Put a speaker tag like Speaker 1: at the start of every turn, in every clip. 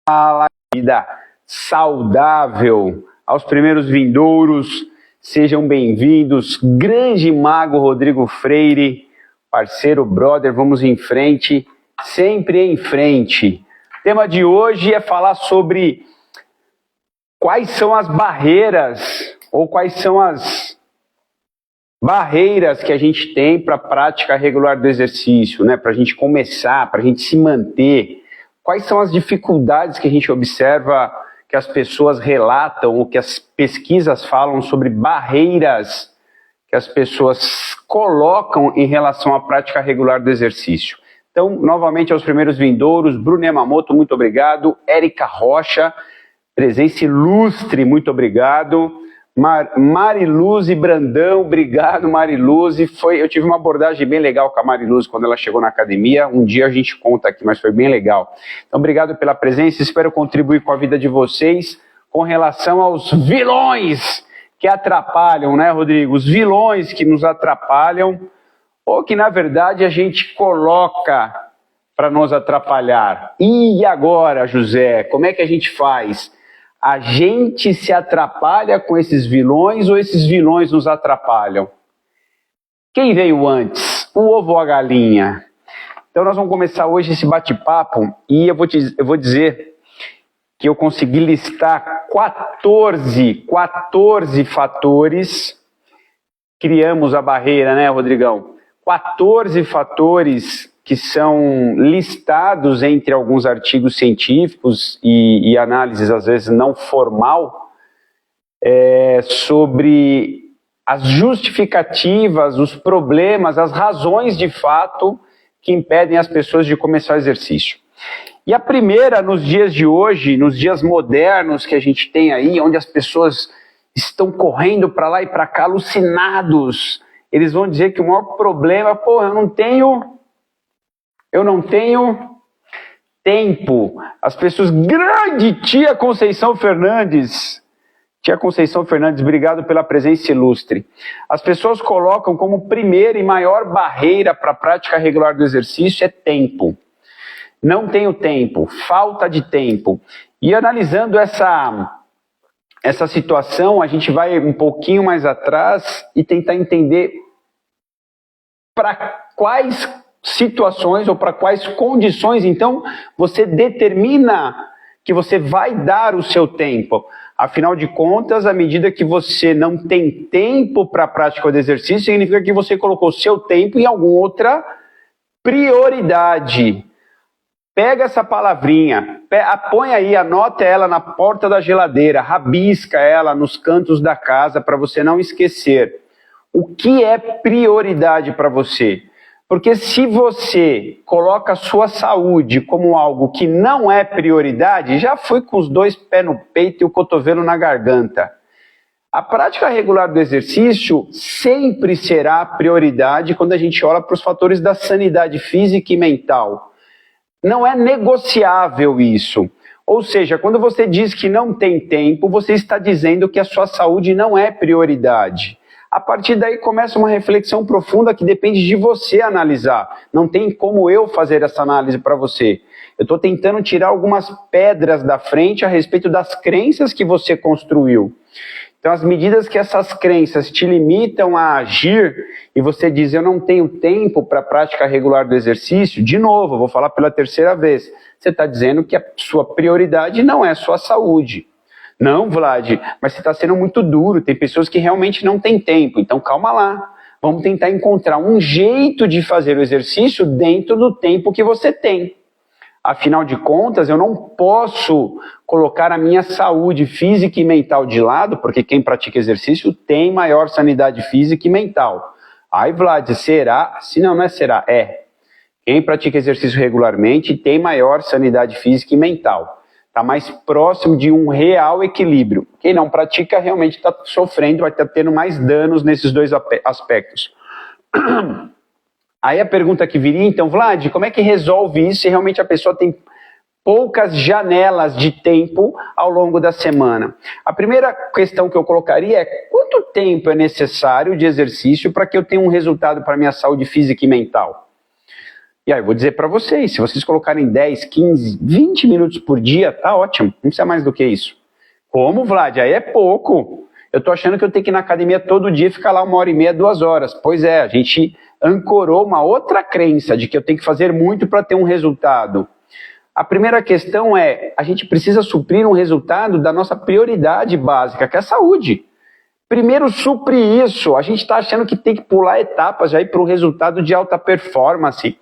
Speaker 1: Fala, vida saudável aos primeiros vindouros, sejam bem-vindos. Grande mago Rodrigo Freire, parceiro, brother, vamos em frente, sempre em frente. O tema de hoje é falar sobre quais são as barreiras ou quais são as barreiras que a gente tem para a prática regular do exercício, né? Para a gente começar, para a gente se manter. Quais são as dificuldades que a gente observa, que as pessoas relatam, ou que as pesquisas falam sobre barreiras que as pessoas colocam em relação à prática regular do exercício? Então, novamente, aos primeiros vindouros, Bruno Yamamoto, muito obrigado. Érica Rocha, presença ilustre, muito obrigado. Mariluze Brandão, obrigado Mariluze. Eu tive uma abordagem bem legal com a Mariluze quando ela chegou na academia. Um dia a gente conta aqui, mas foi bem legal. Então, obrigado pela presença, espero contribuir com a vida de vocês com relação aos vilões que atrapalham, né, Rodrigo? Os vilões que nos atrapalham, ou que na verdade a gente coloca para nos atrapalhar. E agora, José, como é que a gente faz? A gente se atrapalha com esses vilões ou esses vilões nos atrapalham? Quem veio antes? O ovo ou a galinha? Então nós vamos começar hoje esse bate-papo e eu vou dizer que eu consegui listar 14 fatores. Criamos a barreira, né, Rodrigão? 14 fatores que são listados entre alguns artigos científicos e análises, às vezes, não formal, sobre as justificativas, os problemas, as razões de fato que impedem as pessoas de começar o exercício. E a primeira, nos dias de hoje, nos dias modernos que a gente tem aí, onde as pessoas estão correndo para lá e para cá, alucinados, eles vão dizer que o maior problema, eu não tenho tempo. As pessoas, grande tia Conceição Fernandes, obrigado pela presença ilustre. As pessoas colocam como primeira e maior barreira para a prática regular do exercício é tempo. Não tenho tempo, falta de tempo. E analisando essa situação, a gente vai um pouquinho mais atrás e tentar entender para quais situações ou para quais condições, então, você determina que você vai dar o seu tempo. Afinal de contas, à medida que você não tem tempo para a prática do exercício, significa que você colocou o seu tempo em alguma outra prioridade. Pega essa palavrinha, põe aí, anota ela na porta da geladeira, rabisca ela nos cantos da casa para você não esquecer. O que é prioridade para você? Porque se você coloca a sua saúde como algo que não é prioridade, já foi com os dois pés no peito e o cotovelo na garganta. A prática regular do exercício sempre será prioridade quando a gente olha para os fatores da sanidade física e mental. Não é negociável isso. Ou seja, quando você diz que não tem tempo, você está dizendo que a sua saúde não é prioridade. A partir daí começa uma reflexão profunda que depende de você analisar. Não tem como eu fazer essa análise para você. Eu estou tentando tirar algumas pedras da frente a respeito das crenças que você construiu. Então, as medidas que essas crenças te limitam a agir e você diz, eu não tenho tempo para a prática regular do exercício, de novo, vou falar pela terceira vez, você está dizendo que a sua prioridade não é a sua saúde. Não, Vlad, mas você está sendo muito duro, tem pessoas que realmente não têm tempo, então calma lá. Vamos tentar encontrar um jeito de fazer o exercício dentro do tempo que você tem. Afinal de contas, eu não posso colocar a minha saúde física e mental de lado, porque quem pratica exercício tem maior sanidade física e mental. Ai, Vlad, será? Se não é será, é. Quem pratica exercício regularmente tem maior sanidade física e mental. Está mais próximo de um real equilíbrio. Quem não pratica realmente está sofrendo, vai estar tendo mais danos nesses dois aspectos. Aí a pergunta que viria, então, Vlad, como é que resolve isso se realmente a pessoa tem poucas janelas de tempo ao longo da semana? A primeira questão que eu colocaria é quanto tempo é necessário de exercício para que eu tenha um resultado para a minha saúde física e mental? E aí eu vou dizer para vocês, se vocês colocarem 10, 15, 20 minutos por dia, tá ótimo, não precisa mais do que isso. Como, Vlad? Aí é pouco. Eu tô achando que eu tenho que ir na academia todo dia e ficar lá 1h30, 2 horas. Pois é, a gente ancorou uma outra crença de que eu tenho que fazer muito para ter um resultado. A primeira questão é, a gente precisa suprir um resultado da nossa prioridade básica, que é a saúde. Primeiro supre isso, a gente está achando que tem que pular etapas já ir para um resultado de alta performance,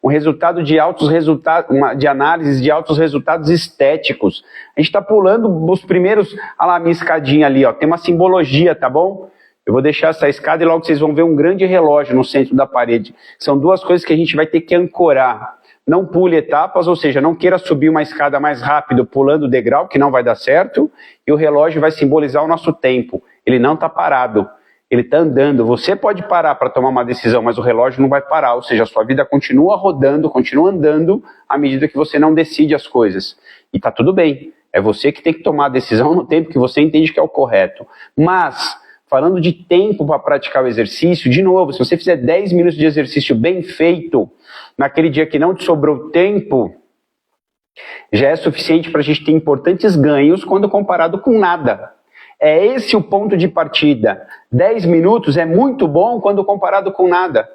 Speaker 1: um resultado de altos resultados, de análise de altos resultados estéticos. A gente está pulando os primeiros, olha lá a minha escadinha ali, ó, tem uma simbologia, tá bom? Eu vou deixar essa escada e logo vocês vão ver um grande relógio no centro da parede. São duas coisas que a gente vai ter que ancorar. Não pule etapas, ou seja, não queira subir uma escada mais rápido pulando o degrau, que não vai dar certo, e o relógio vai simbolizar o nosso tempo. Ele não está parado, ele está andando. Você pode parar para tomar uma decisão, mas o relógio não vai parar, ou seja, a sua vida continua rodando, continua andando, à medida que você não decide as coisas. E está tudo bem, é você que tem que tomar a decisão no tempo que você entende que é o correto. Mas, falando de tempo para praticar o exercício, de novo, se você fizer 10 minutos de exercício bem feito, naquele dia que não te sobrou tempo, já é suficiente para a gente ter importantes ganhos quando comparado com nada. É esse o ponto de partida. 10 minutos é muito bom quando comparado com nada.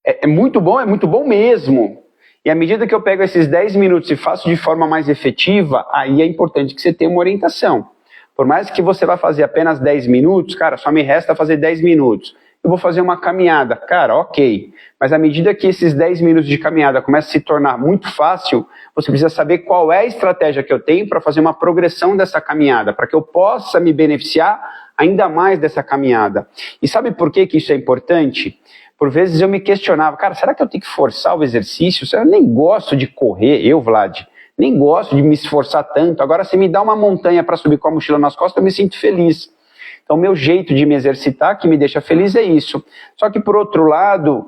Speaker 1: É muito bom mesmo. E à medida que eu pego esses 10 minutos e faço de forma mais efetiva, aí é importante que você tenha uma orientação. Por mais que você vá fazer apenas 10 minutos, cara, só me resta fazer 10 minutos. Eu vou fazer uma caminhada. Cara, ok. Mas à medida que esses 10 minutos de caminhada começam a se tornar muito fácil, você precisa saber qual é a estratégia que eu tenho para fazer uma progressão dessa caminhada, para que eu possa me beneficiar ainda mais dessa caminhada. E sabe por que isso é importante? Por vezes eu me questionava, cara, será que eu tenho que forçar o exercício? Eu nem gosto de correr, Vlad, nem gosto de me esforçar tanto. Agora, se me dá uma montanha para subir com a mochila nas costas, eu me sinto feliz. Então, o meu jeito de me exercitar, que me deixa feliz, é isso. Só que, por outro lado,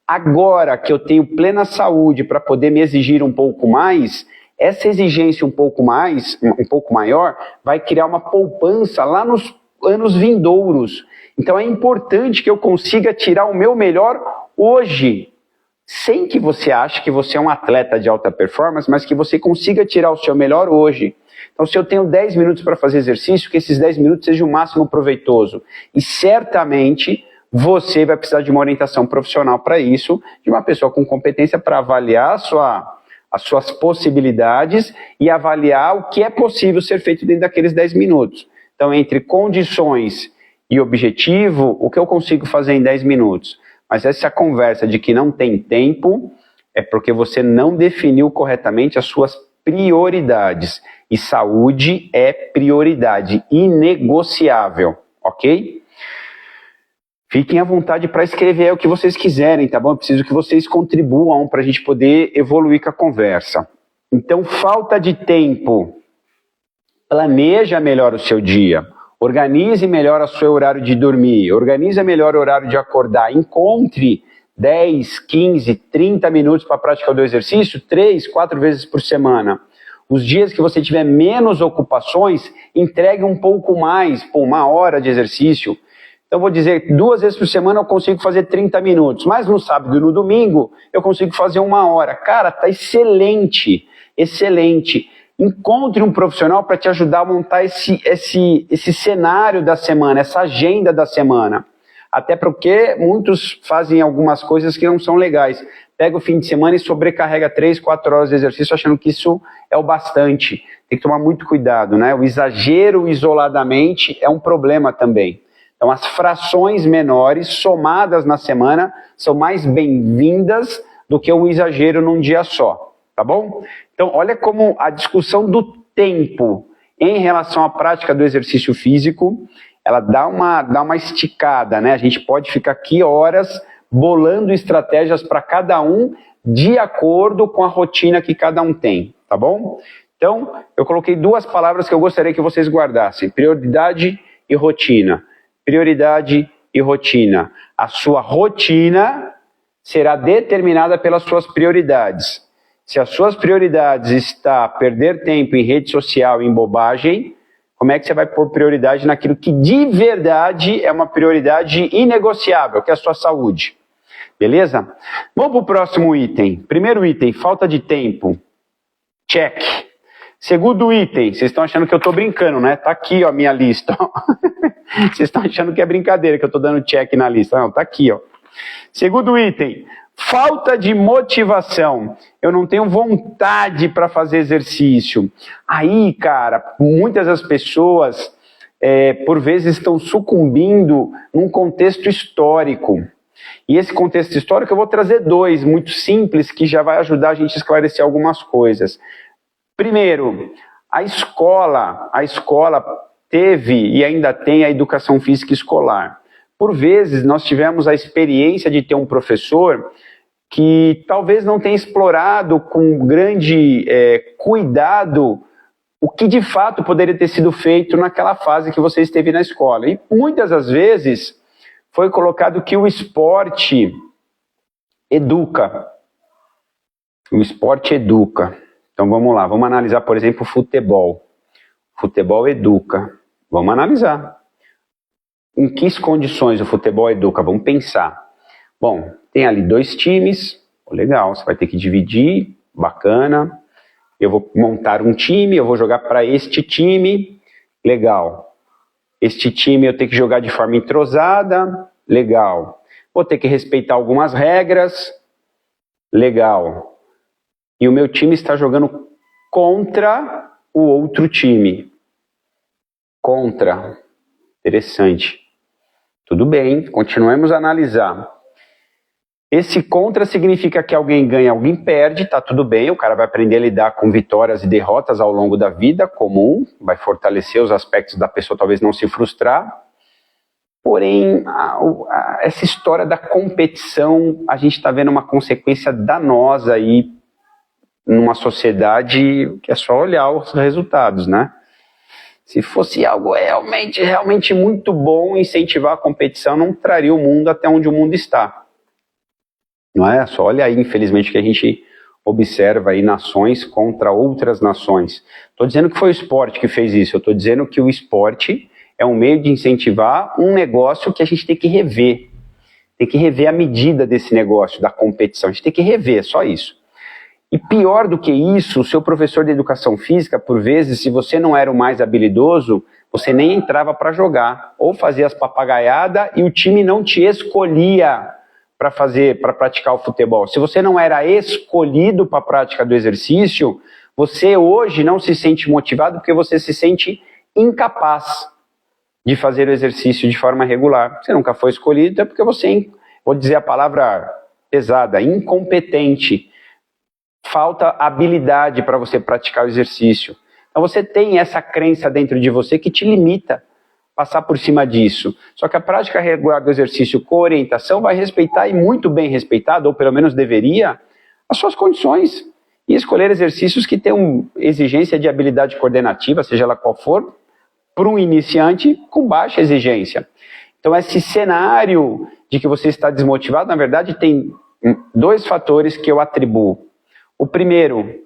Speaker 1: agora que eu tenho plena saúde para poder me exigir um pouco mais, essa exigência um pouco maior, vai criar uma poupança lá nos anos vindouros. Então, é importante que eu consiga tirar o meu melhor hoje, sem que você ache que você é um atleta de alta performance, mas que você consiga tirar o seu melhor hoje. Então, se eu tenho 10 minutos para fazer exercício, que esses 10 minutos sejam o máximo proveitoso. E certamente você vai precisar de uma orientação profissional para isso, de uma pessoa com competência para avaliar as suas possibilidades e avaliar o que é possível ser feito dentro daqueles 10 minutos. Então, entre condições e objetivo, o que eu consigo fazer em 10 minutos? Mas essa conversa de que não tem tempo é porque você não definiu corretamente as suas prioridades. E saúde é prioridade inegociável, ok? Fiquem à vontade para escrever o que vocês quiserem, tá bom? Eu preciso que vocês contribuam para a gente poder evoluir com a conversa. Então, falta de tempo. Planeja melhor o seu dia. Organize melhor o seu horário de dormir. Organize melhor o horário de acordar. Encontre 10, 15, 30 minutos para a prática do exercício, 3, 4 vezes por semana. Os dias que você tiver menos ocupações, entregue um pouco mais, por 1 hora de exercício. Então, vou dizer, 2 vezes por semana eu consigo fazer 30 minutos, mas no sábado e no domingo eu consigo fazer 1 hora. Cara, tá excelente, excelente. Encontre um profissional para te ajudar a montar esse cenário da semana, essa agenda da semana. Até porque muitos fazem algumas coisas que não são legais. Pega o fim de semana e sobrecarrega 3, 4 horas de exercício achando que isso é o bastante. Tem que tomar muito cuidado, né? O exagero isoladamente é um problema também. Então as frações menores somadas na semana são mais bem-vindas do que o exagero num dia só, tá bom? Então olha como a discussão do tempo em relação à prática do exercício físico, ela dá uma esticada, né? A gente pode ficar aqui horas bolando estratégias para cada um de acordo com a rotina que cada um tem, tá bom? Então, eu coloquei 2 palavras que eu gostaria que vocês guardassem: prioridade e rotina. Prioridade e rotina. A sua rotina será determinada pelas suas prioridades. Se as suas prioridades está perder tempo em rede social, em bobagem, como é que você vai pôr prioridade naquilo que de verdade é uma prioridade inegociável, que é a sua saúde? Beleza? Vamos para o próximo item. Primeiro item, falta de tempo. Check. Segundo item, vocês estão achando que eu estou brincando, né? Tá aqui, ó, a minha lista. Ó. Vocês estão achando que é brincadeira, que eu estou dando check na lista. Não, tá aqui, ó. Segundo item, falta de motivação. Eu não tenho vontade para fazer exercício. Aí, cara, muitas das pessoas, por vezes, estão sucumbindo num contexto histórico. E esse contexto histórico eu vou trazer dois, muito simples, que já vai ajudar a gente a esclarecer algumas coisas. Primeiro, a escola teve e ainda tem a educação física escolar. Por vezes, nós tivemos a experiência de ter um professor que talvez não tenha explorado com grande cuidado o que de fato poderia ter sido feito naquela fase que você esteve na escola. E muitas das vezes foi colocado que o esporte educa. O esporte educa. Então vamos lá, vamos analisar, por exemplo, o futebol. Futebol educa. Vamos analisar. Em que condições o futebol educa? Vamos pensar. Bom, tem ali 2 times, legal, você vai ter que dividir, bacana. Eu vou montar um time, eu vou jogar para este time, legal. Este time eu tenho que jogar de forma entrosada, legal. Vou ter que respeitar algumas regras, legal. E o meu time está jogando contra o outro time. Contra. Interessante. Tudo bem, continuemos a analisar. Esse contra significa que alguém ganha, alguém perde, tá tudo bem, o cara vai aprender a lidar com vitórias e derrotas ao longo da vida, comum, vai fortalecer os aspectos da pessoa, talvez não se frustrar. Porém, essa história da competição, a gente está vendo uma consequência danosa aí numa sociedade que é só olhar os resultados, né? Se fosse algo realmente muito bom, incentivar a competição não traria o mundo até onde o mundo está. Não é? Só olha aí, infelizmente, que a gente observa aí nações contra outras nações. Estou dizendo que foi o esporte que fez isso, eu estou dizendo que o esporte é um meio de incentivar um negócio que a gente tem que rever. Tem que rever a medida desse negócio, da competição, a gente tem que rever, só isso. E pior do que isso, o seu professor de educação física, por vezes, se você não era o mais habilidoso, você nem entrava para jogar, ou fazia as papagaiadas e o time não te escolhia para praticar o futebol. Se você não era escolhido para a prática do exercício, você hoje não se sente motivado porque você se sente incapaz de fazer o exercício de forma regular. Você nunca foi escolhido, é porque você, vou dizer a palavra pesada, incompetente. Falta habilidade para você praticar o exercício. Então você tem essa crença dentro de você que te limita a passar por cima disso. Só que a prática regular do exercício com orientação vai respeitar, e muito bem respeitado, ou pelo menos deveria, as suas condições. E escolher exercícios que tenham exigência de habilidade coordenativa, seja ela qual for, para um iniciante com baixa exigência. Então esse cenário de que você está desmotivado, na verdade, tem 2 fatores que eu atribuo. O primeiro,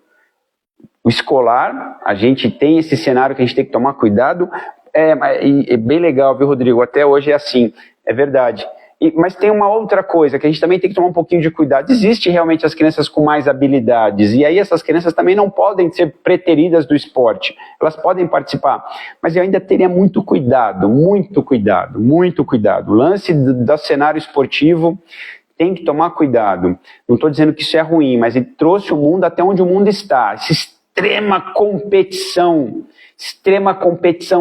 Speaker 1: o escolar, a gente tem esse cenário que a gente tem que tomar cuidado, é bem legal, viu, Rodrigo? Até hoje é assim, é verdade. Mas tem uma outra coisa que a gente também tem que tomar um pouquinho de cuidado. Existe realmente as crianças com mais habilidades, e aí essas crianças também não podem ser preteridas do esporte, elas podem participar, mas eu ainda teria muito cuidado, muito cuidado, muito cuidado. O lance do cenário esportivo tem que tomar cuidado. Não estou dizendo que isso é ruim, mas ele trouxe o mundo até onde o mundo está. Essa extrema competição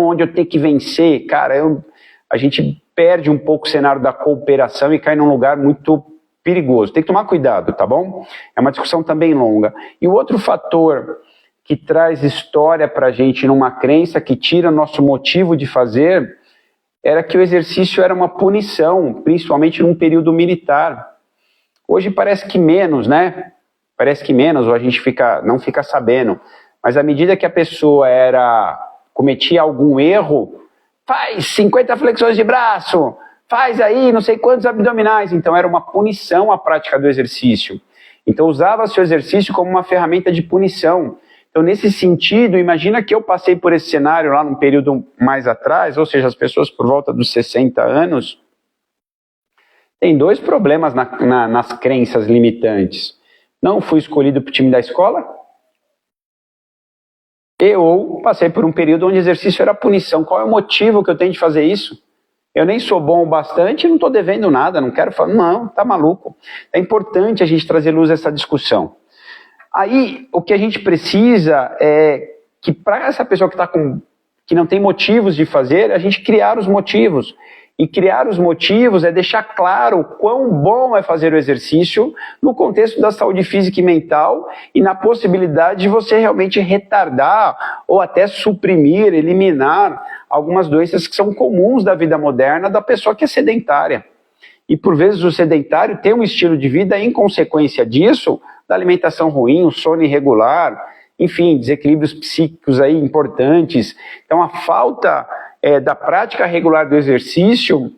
Speaker 1: onde eu tenho que vencer, cara, a gente perde um pouco o cenário da cooperação e cai num lugar muito perigoso. Tem que tomar cuidado, tá bom? É uma discussão também longa. E o outro fator que traz história pra gente numa crença que tira nosso motivo de fazer era que o exercício era uma punição, principalmente num período militar. Hoje parece que menos, né? Parece que menos, ou a gente não fica sabendo. Mas à medida que a pessoa cometia algum erro, faz 50 flexões de braço, faz aí não sei quantos abdominais. Então era uma punição a prática do exercício. Então usava-se o exercício como uma ferramenta de punição. Então, nesse sentido, imagina que eu passei por esse cenário lá num período mais atrás, ou seja, as pessoas por volta dos 60 anos, Tem dois problemas nas crenças limitantes. Não fui escolhido para o time da escola, ou passei por um período onde exercício era punição. Qual é o motivo que eu tenho de fazer isso? Eu nem sou bom o bastante e não estou devendo nada, não quero falar, não, tá maluco. É importante a gente trazer luz a essa discussão. Aí, o que a gente precisa é que para essa pessoa que não tem motivos de fazer, a gente criar os motivos. E criar os motivos é deixar claro o quão bom é fazer o exercício no contexto da saúde física e mental e na possibilidade de você realmente retardar ou até suprimir, eliminar algumas doenças que são comuns da vida moderna da pessoa que é sedentária. E por vezes o sedentário tem um estilo de vida em consequência disso, da alimentação ruim, o sono irregular, enfim, desequilíbrios psíquicos aí importantes. Então a falta da prática regular do exercício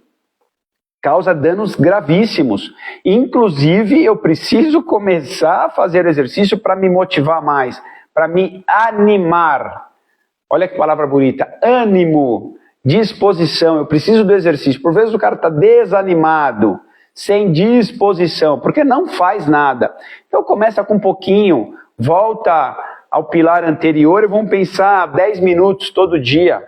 Speaker 1: causa danos gravíssimos. Inclusive, eu preciso começar a fazer exercício para me motivar mais, para me animar. Olha que palavra bonita, ânimo, disposição. Eu preciso do exercício. Por vezes o cara está desanimado, sem disposição, porque não faz nada. Então começa com um pouquinho, volta ao pilar anterior e vamos pensar 10 minutos todo dia.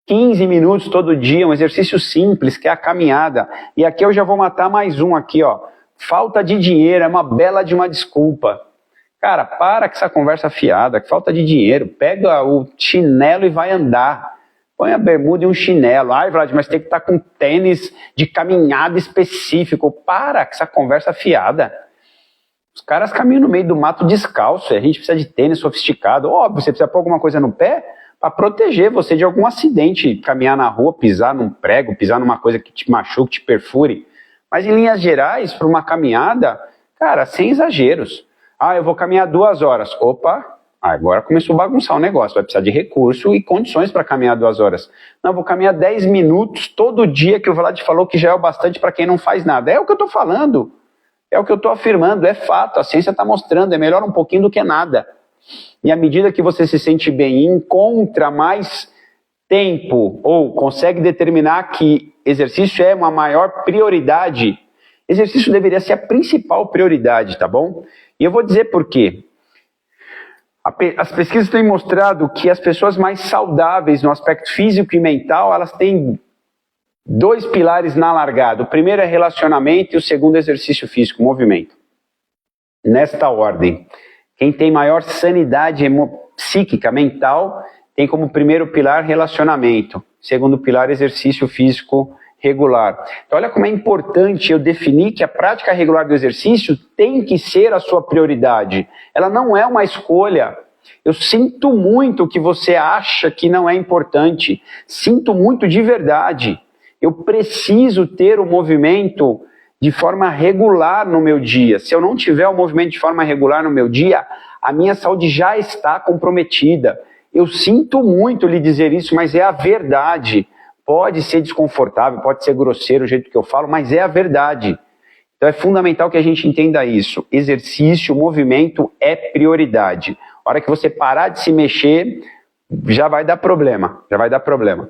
Speaker 1: 15 minutos todo dia, um exercício simples, que é a caminhada. E aqui eu já vou matar mais um aqui, ó. Falta de dinheiro, é uma bela de uma desculpa. Cara, para com essa conversa fiada, que falta de dinheiro. Pega o chinelo e vai andar. Põe a bermuda e um chinelo. Ai, Vlad, mas tem que estar com tênis de caminhada específico. Para com essa conversa fiada. Os caras caminham no meio do mato descalço. A gente precisa de tênis sofisticado. Óbvio, você precisa pôr alguma coisa no pé para proteger você de algum acidente, caminhar na rua, pisar num prego, pisar numa coisa que te machuque, te perfure. Mas em linhas gerais, para uma caminhada, cara, sem exageros. Ah, eu vou caminhar 2 horas. Opa, agora começou a bagunçar o negócio, vai precisar de recurso e condições para caminhar 2 horas. Não, eu vou caminhar 10 minutos todo dia, que o Vlad falou que já é o bastante para quem não faz nada. É o que eu estou falando, é o que eu estou afirmando, é fato, a ciência está mostrando, é melhor um pouquinho do que nada. E à medida que você se sente bem e encontra mais tempo, ou consegue determinar que exercício é uma maior prioridade, exercício deveria ser a principal prioridade, tá bom? E eu vou dizer por quê. As pesquisas têm mostrado que as pessoas mais saudáveis no aspecto físico e mental, elas têm 2 pilares na largada. O primeiro é relacionamento e o segundo é exercício físico, movimento. Nesta ordem. Quem tem maior sanidade psíquica, mental, tem como primeiro pilar relacionamento, segundo pilar exercício físico regular. Então olha como é importante eu definir que a prática regular do exercício tem que ser a sua prioridade. Ela não é uma escolha. Eu sinto muito que você acha que não é importante. Sinto muito de verdade. Eu preciso ter o movimento de forma regular no meu dia. Se eu não tiver o movimento de forma regular no meu dia, a minha saúde já está comprometida. Eu sinto muito lhe dizer isso, mas é a verdade. Pode ser desconfortável, pode ser grosseiro o jeito que eu falo, mas é a verdade. Então é fundamental que a gente entenda isso. Exercício, movimento é prioridade. A hora que você parar de se mexer, já vai dar problema. Já vai dar problema.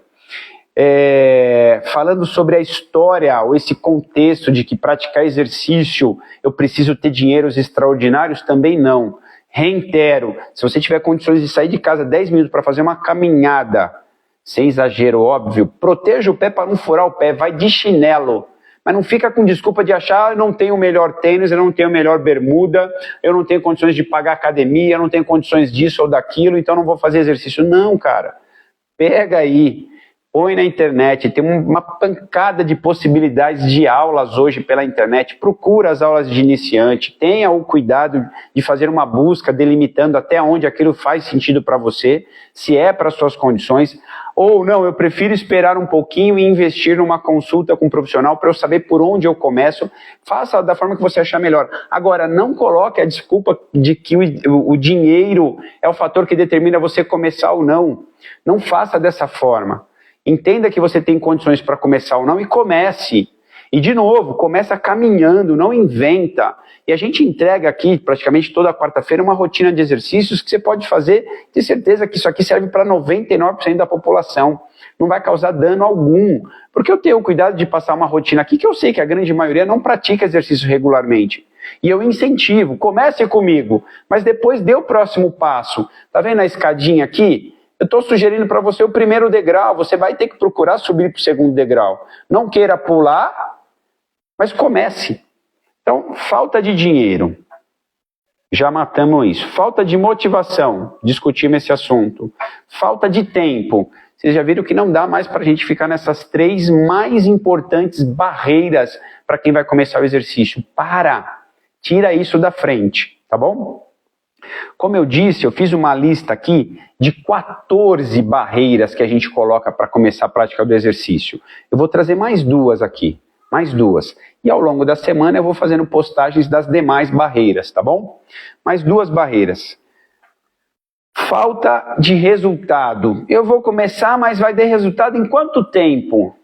Speaker 1: Falando sobre a história, ou esse contexto de que praticar exercício, eu preciso ter dinheiros extraordinários, também não. Reitero, se você tiver condições de sair de casa 10 minutos para fazer uma caminhada, sem exagero, óbvio, proteja o pé para não furar o pé, vai de chinelo. Mas não fica com desculpa de achar, eu não tenho o melhor tênis, eu não tenho a melhor bermuda, eu não tenho condições de pagar academia, eu não tenho condições disso ou daquilo, então não vou fazer exercício. Não, cara. Pega aí, põe na internet, tem uma pancada de possibilidades de aulas hoje pela internet. Procura as aulas de iniciante, tenha o cuidado de fazer uma busca delimitando até onde aquilo faz sentido para você, se é para suas condições. Ou não, eu prefiro esperar um pouquinho e investir numa consulta com um profissional para eu saber por onde eu começo. Faça da forma que você achar melhor. Agora, não coloque a desculpa de que o dinheiro é o fator que determina você começar ou não. Não faça dessa forma. Entenda que você tem condições para começar ou não e comece. E, de novo, começa caminhando, não inventa. E a gente entrega aqui, praticamente toda quarta-feira, uma rotina de exercícios que você pode fazer, ter certeza que isso aqui serve para 99% da população. Não vai causar dano algum. Porque eu tenho o cuidado de passar uma rotina aqui que eu sei que a grande maioria não pratica exercício regularmente. E eu incentivo, comece comigo, mas depois dê o próximo passo. Tá vendo a escadinha aqui? Eu estou sugerindo para você o primeiro degrau, você vai ter que procurar subir para o segundo degrau. Não queira pular, mas comece. Então, falta de dinheiro, já matamos isso. Falta de motivação, discutimos esse assunto. Falta de tempo. Vocês já viram que não dá mais para a gente ficar nessas 3 mais importantes barreiras para quem vai começar o exercício. Tira isso da frente, tá bom? Como eu disse, eu fiz uma lista aqui de 14 barreiras que a gente coloca para começar a prática do exercício. Eu vou trazer mais 2 aqui, mais 2. E ao longo da semana eu vou fazendo postagens das demais barreiras, tá bom? Mais 2 barreiras. Falta de resultado. Eu vou começar, mas vai ter resultado em quanto tempo?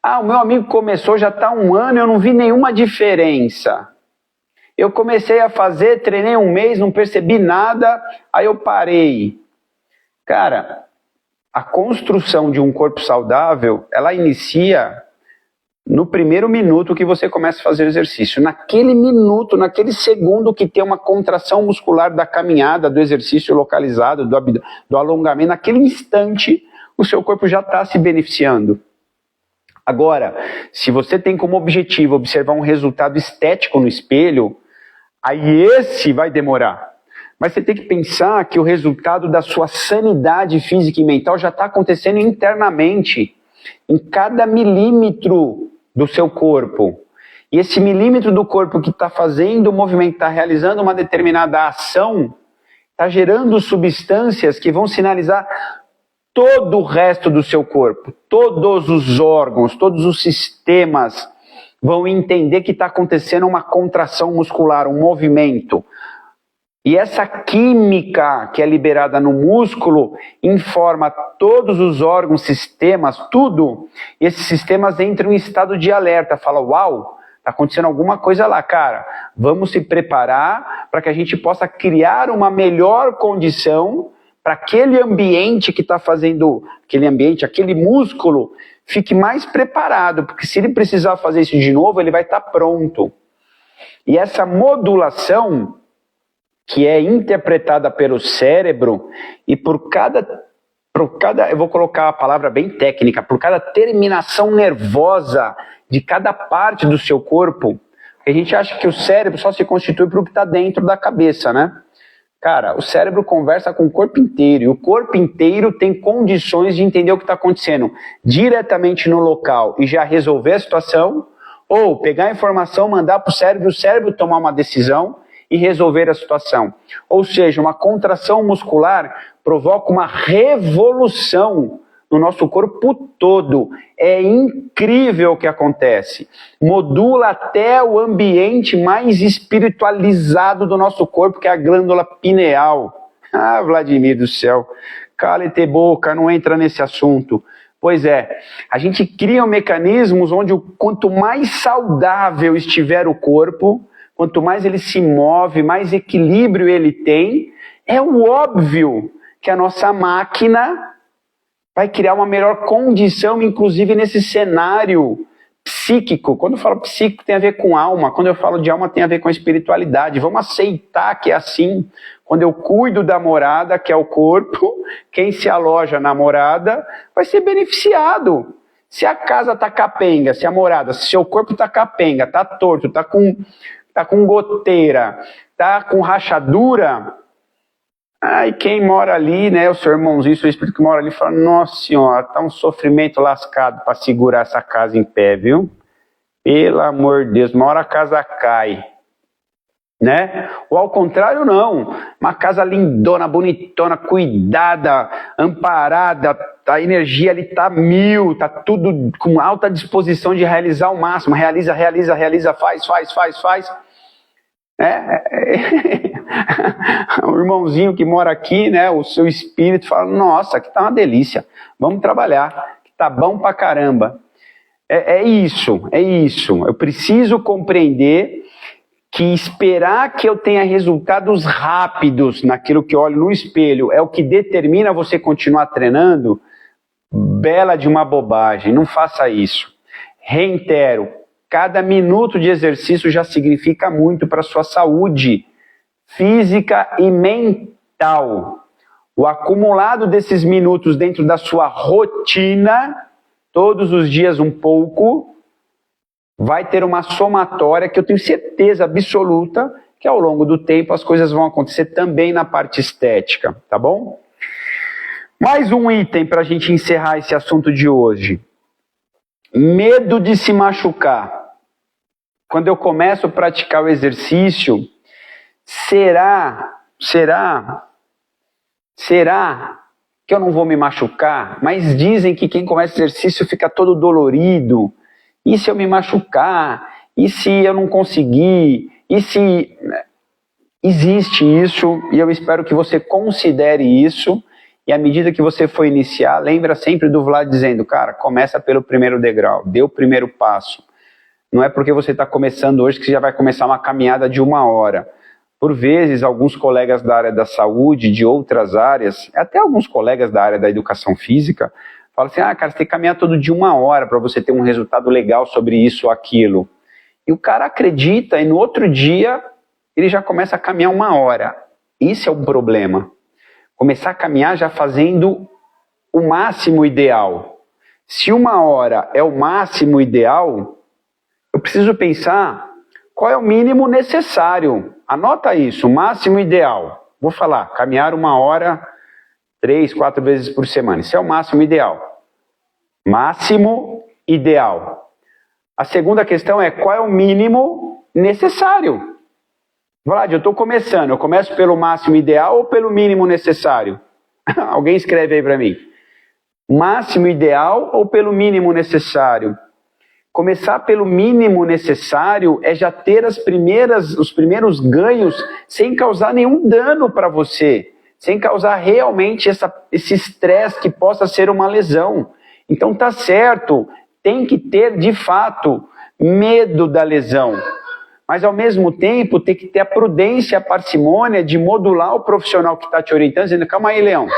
Speaker 1: O meu amigo começou já está 1 ano e eu não vi nenhuma diferença. Eu comecei a fazer, treinei 1 mês, não percebi nada, aí eu parei. Cara, a construção de um corpo saudável, ela inicia no primeiro minuto que você começa a fazer o exercício. Naquele minuto, naquele segundo que tem uma contração muscular da caminhada, do exercício localizado, do alongamento, naquele instante, o seu corpo já está se beneficiando. Agora, se você tem como objetivo observar um resultado estético no espelho, aí esse vai demorar. Mas você tem que pensar que o resultado da sua sanidade física e mental já está acontecendo internamente, em cada milímetro do seu corpo. E esse milímetro do corpo que está fazendo o movimento, está realizando uma determinada ação, está gerando substâncias que vão sinalizar todo o resto do seu corpo. Todos os órgãos, todos os sistemas vão entender que está acontecendo uma contração muscular, um movimento. E essa química que é liberada no músculo informa todos os órgãos, sistemas, tudo. E esses sistemas entram em estado de alerta. Fala, uau, está acontecendo alguma coisa lá, cara. Vamos se preparar para que a gente possa criar uma melhor condição para aquele ambiente que está fazendo, aquele músculo, fique mais preparado. Porque se ele precisar fazer isso de novo, ele vai estar pronto. E essa modulação, que é interpretada pelo cérebro, e por cada, eu vou colocar a palavra bem técnica, por cada terminação nervosa de cada parte do seu corpo, a gente acha que o cérebro só se constitui por o que está dentro da cabeça, né? Cara, o cérebro conversa com o corpo inteiro, e o corpo inteiro tem condições de entender o que está acontecendo diretamente no local e já resolver a situação, ou pegar a informação, mandar para o cérebro tomar uma decisão e resolver a situação. Ou seja, uma contração muscular provoca uma revolução no nosso corpo todo. É incrível o que acontece. Modula até o ambiente mais espiritualizado do nosso corpo, que é a glândula pineal. Vladimir do céu, cala-te boca, não entra nesse assunto. Pois é, a gente cria mecanismos onde quanto mais saudável estiver o corpo, quanto mais ele se move, mais equilíbrio ele tem, é o óbvio que a nossa máquina vai criar uma melhor condição, inclusive nesse cenário psíquico. Quando eu falo psíquico, tem a ver com alma. Quando eu falo de alma, tem a ver com espiritualidade. Vamos aceitar que é assim. Quando eu cuido da morada, que é o corpo, quem se aloja na morada vai ser beneficiado. Se a casa está capenga, se a morada, se seu corpo está capenga, está torto, está com goteira, está com rachadura, aí quem mora ali, né, o seu irmãozinho, o seu espírito que mora ali, fala, nossa senhora, tá um sofrimento lascado para segurar essa casa em pé, viu? Pelo amor de Deus, uma hora a casa cai, né? Ou ao contrário, não, uma casa lindona, bonitona, cuidada, amparada, a energia ali tá 1000, tá tudo com alta disposição de realizar o máximo, realiza, faz. O irmãozinho que mora aqui, né, o seu espírito fala, nossa, aqui tá uma delícia, vamos trabalhar, que tá bom pra caramba. É isso, é isso. Eu preciso compreender que esperar que eu tenha resultados rápidos naquilo que eu olho no espelho é o que determina você continuar treinando. Bela de uma bobagem, não faça isso. Reitero, cada minuto de exercício já significa muito para a sua saúde física e mental. O acumulado desses minutos dentro da sua rotina, todos os dias um pouco, vai ter uma somatória que eu tenho certeza absoluta que ao longo do tempo as coisas vão acontecer também na parte estética, tá bom? Mais um item para a gente encerrar esse assunto de hoje. Medo de se machucar. Quando eu começo a praticar o exercício, será que eu não vou me machucar? Mas dizem que quem começa o exercício fica todo dolorido. E se eu me machucar? E se eu não conseguir? E se... Existe isso, e eu espero que você considere isso. E à medida que você for iniciar, lembra sempre do Vlad dizendo, cara, começa pelo primeiro degrau, dê o primeiro passo. Não é porque você está começando hoje que você já vai começar uma caminhada de 1 hora. Por vezes, alguns colegas da área da saúde, de outras áreas, até alguns colegas da área da educação física, falam assim, cara, você tem que caminhar todo dia 1 hora para você ter um resultado legal sobre isso ou aquilo. E o cara acredita e no outro dia ele já começa a caminhar 1 hora. Isso é um problema. Começar a caminhar já fazendo o máximo ideal. Se 1 hora é o máximo ideal, eu preciso pensar qual é o mínimo necessário. Anota isso, o máximo ideal. Vou falar, caminhar 1 hora, 3, 4 vezes por semana. Isso é o máximo ideal. Máximo ideal. A segunda questão é qual é o mínimo necessário. Vlad, eu estou começando. Eu começo pelo máximo ideal ou pelo mínimo necessário? Alguém escreve aí para mim. Máximo ideal ou pelo mínimo necessário? Começar pelo mínimo necessário é já ter os primeiros ganhos sem causar nenhum dano para você, sem causar realmente esse estresse que possa ser uma lesão. Então tá certo, tem que ter de fato medo da lesão, mas ao mesmo tempo tem que ter a prudência, a parcimônia de modular o profissional que está te orientando, dizendo, calma aí, Leão,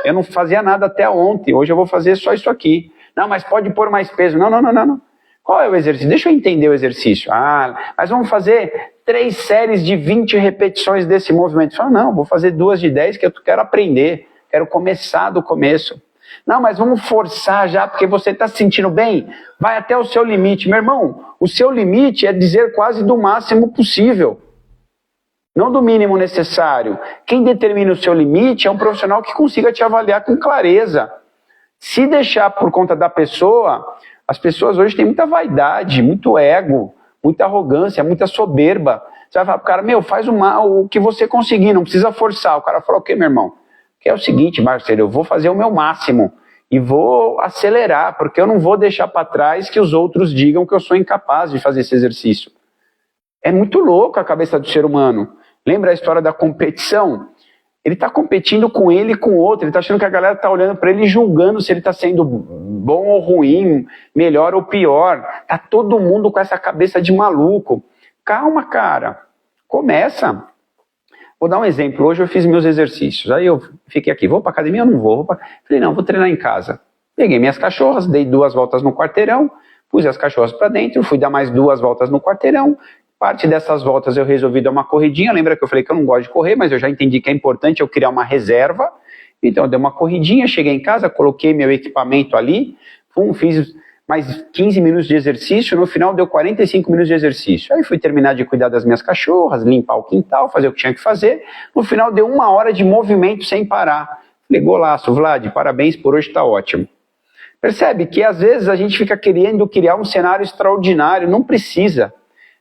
Speaker 1: eu não fazia nada até ontem, hoje eu vou fazer só isso aqui. Não, mas pode pôr mais peso. Não. Qual é o exercício? Deixa eu entender o exercício. Mas vamos fazer 3 séries de 20 repetições desse movimento. Fala, não, vou fazer 2 de 10 que eu quero aprender, quero começar do começo. Não, mas vamos forçar já, porque você está se sentindo bem? Vai até o seu limite. Meu irmão, o seu limite é dizer quase do máximo possível, não do mínimo necessário. Quem determina o seu limite é um profissional que consiga te avaliar com clareza. Se deixar por conta da pessoa... As pessoas hoje têm muita vaidade, muito ego, muita arrogância, muita soberba. Você vai falar pro cara, faz o que você conseguir, não precisa forçar. O cara fala, ok, meu irmão, que é o seguinte, Marcelo, eu vou fazer o meu máximo e vou acelerar, porque eu não vou deixar para trás que os outros digam que eu sou incapaz de fazer esse exercício. É muito louco a cabeça do ser humano. Lembra a história da competição? Ele está competindo com ele e com o outro, ele está achando que a galera está olhando para ele e julgando se ele está sendo bom ou ruim, melhor ou pior. Está todo mundo com essa cabeça de maluco. Calma, cara. Começa. Vou dar um exemplo. Hoje eu fiz meus exercícios. Aí eu fiquei aqui, vou para academia ou não vou? Falei, não, vou treinar em casa. Peguei minhas cachorras, dei 2 voltas no quarteirão, pus as cachorras para dentro, fui dar mais 2 voltas no quarteirão. Parte dessas voltas eu resolvi dar uma corridinha. Lembra que eu falei que eu não gosto de correr, mas eu já entendi que é importante eu criar uma reserva. Então eu dei uma corridinha, cheguei em casa, coloquei meu equipamento ali, fiz mais 15 minutos de exercício, no final deu 45 minutos de exercício. Aí fui terminar de cuidar das minhas cachorras, limpar o quintal, fazer o que tinha que fazer. No final deu 1 hora de movimento sem parar. Falei, golaço, Vlad, parabéns, por hoje está ótimo. Percebe que às vezes a gente fica querendo criar um cenário extraordinário, não precisa.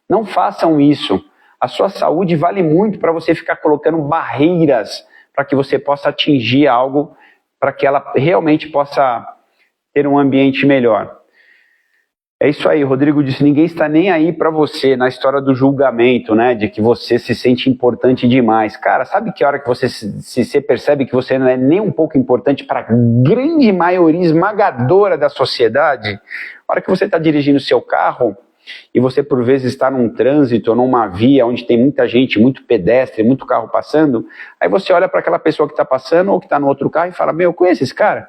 Speaker 1: Não façam isso. A sua saúde vale muito para você ficar colocando barreiras para que você possa atingir algo, para que ela realmente possa ter um ambiente melhor. É isso aí, Rodrigo disse, ninguém está nem aí para você na história do julgamento, né, de que você se sente importante demais. Cara, sabe que hora que você percebe que você não é nem um pouco importante para a grande maioria esmagadora da sociedade? A hora que você está dirigindo o seu carro e você por vezes está num trânsito ou numa via onde tem muita gente, muito pedestre, muito carro passando, aí você olha para aquela pessoa que está passando ou que está no outro carro e fala, meu, eu conheço esse cara?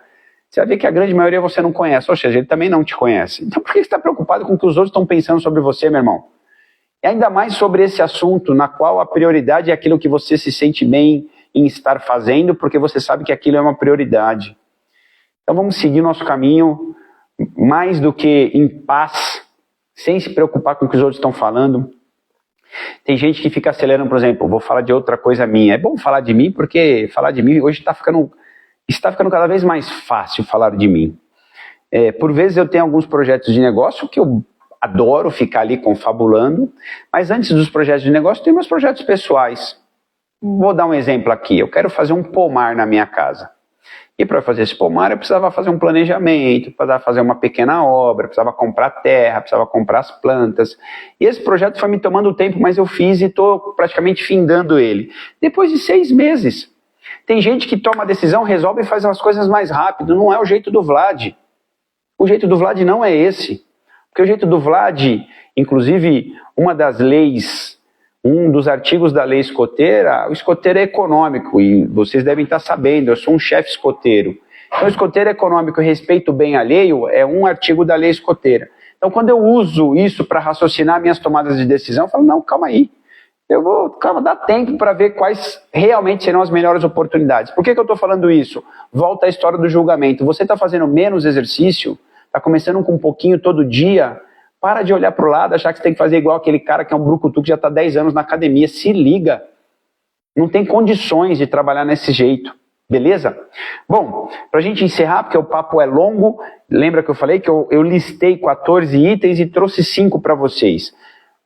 Speaker 1: Você vai ver que a grande maioria você não conhece, ou seja, ele também não te conhece. Então por que você está preocupado com o que os outros estão pensando sobre você, meu irmão? E ainda mais sobre esse assunto, na qual a prioridade é aquilo que você se sente bem em estar fazendo, porque você sabe que aquilo é uma prioridade. Então vamos seguir nosso caminho, mais do que em paz, sem se preocupar com o que os outros estão falando. Tem gente que fica acelerando, por exemplo, vou falar de outra coisa minha. É bom falar de mim, porque falar de mim hoje está ficando cada vez mais fácil falar de mim. Por vezes eu tenho alguns projetos de negócio que eu adoro ficar ali confabulando, mas antes dos projetos de negócio tem meus projetos pessoais. Vou dar um exemplo aqui, eu quero fazer um pomar na minha casa. E para fazer esse pomar eu precisava fazer um planejamento, precisava fazer uma pequena obra, precisava comprar terra, precisava comprar as plantas. E esse projeto foi me tomando tempo, mas eu fiz e estou praticamente findando ele. Depois de 6 meses. Tem gente que toma a decisão, resolve e faz as coisas mais rápido. Não é o jeito do Vlad. O jeito do Vlad não é esse. Porque o jeito do Vlad, inclusive, uma das leis, um dos artigos da lei escoteira, o escoteiro é econômico, e vocês devem estar sabendo, eu sou um chefe escoteiro. Então, o escoteiro econômico e respeito o bem alheio é um artigo da lei escoteira. Então, quando eu uso isso para raciocinar minhas tomadas de decisão, eu falo, não, calma aí. Calma, dá tempo para ver quais realmente serão as melhores oportunidades. Por que eu estou falando isso? Volta à história do julgamento. Você está fazendo menos exercício, está começando com um pouquinho todo dia, para de olhar para o lado, achar que você tem que fazer igual aquele cara que é um brucutu que já está 10 anos na academia. Se liga. Não tem condições de trabalhar desse jeito. Beleza? Bom, para a gente encerrar, porque o papo é longo, lembra que eu falei que eu listei 14 itens e trouxe 5 para vocês.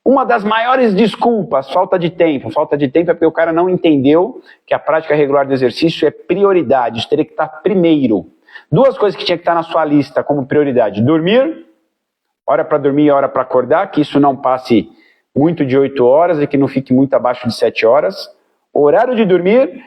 Speaker 1: Uma das maiores desculpas, falta de tempo. Falta de tempo é porque o cara não entendeu que a prática regular do exercício é prioridade, isso teria que estar primeiro. 2 coisas que tinha que estar na sua lista como prioridade. Dormir, hora para dormir e hora para acordar, que isso não passe muito de 8 horas e que não fique muito abaixo de 7 horas. Horário de dormir,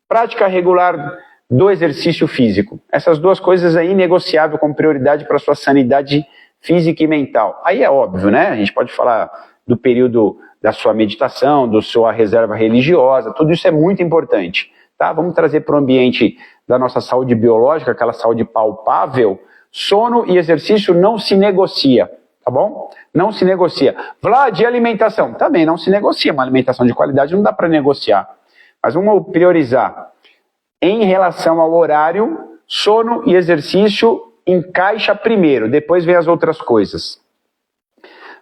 Speaker 1: prática regular do exercício físico. Essas 2 coisas é inegociável como prioridade para a sua sanidade física e mental. Aí é óbvio, né? A gente pode falar do período da sua meditação, da sua reserva religiosa, tudo isso é muito importante. Tá? Vamos trazer para o ambiente da nossa saúde biológica, aquela saúde palpável. Sono e exercício não se negocia, tá bom? Não se negocia. Vlad, e alimentação? Também não se negocia, uma alimentação de qualidade não dá para negociar. Mas vamos priorizar. Em relação ao horário, sono e exercício encaixa primeiro, depois vem as outras coisas.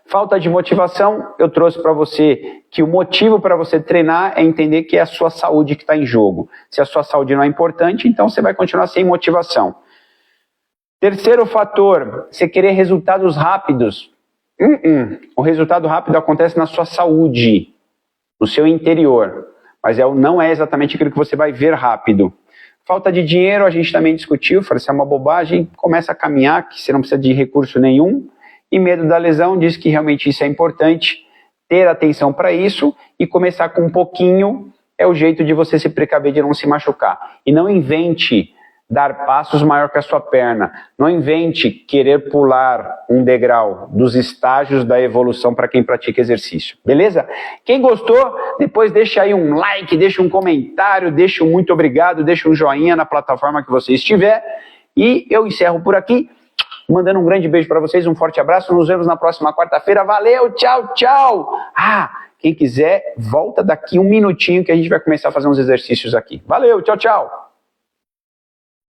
Speaker 1: Falta de motivação, eu trouxe para você que o motivo para você treinar é entender que é a sua saúde que está em jogo. Se a sua saúde não é importante, então você vai continuar sem motivação. Terceiro fator, você querer resultados rápidos. O resultado rápido acontece na sua saúde, no seu interior, mas não é exatamente aquilo que você vai ver rápido. Falta de dinheiro, a gente também discutiu, falou, isso é uma bobagem, começa a caminhar, que você não precisa de recurso nenhum. E medo da lesão, diz que realmente isso é importante, ter atenção para isso e começar com um pouquinho é o jeito de você se precaver de não se machucar. E não invente dar passos maior que a sua perna. Não invente querer pular um degrau dos estágios da evolução para quem pratica exercício. Beleza? Quem gostou, depois deixa aí um like, deixa um comentário, deixa um muito obrigado, deixa um joinha na plataforma que você estiver. E eu encerro por aqui. Mandando um grande beijo para vocês, um forte abraço, nos vemos na próxima quarta-feira, valeu, tchau, tchau! Quem quiser, volta daqui um minutinho que a gente vai começar a fazer uns exercícios aqui. Valeu, tchau, tchau!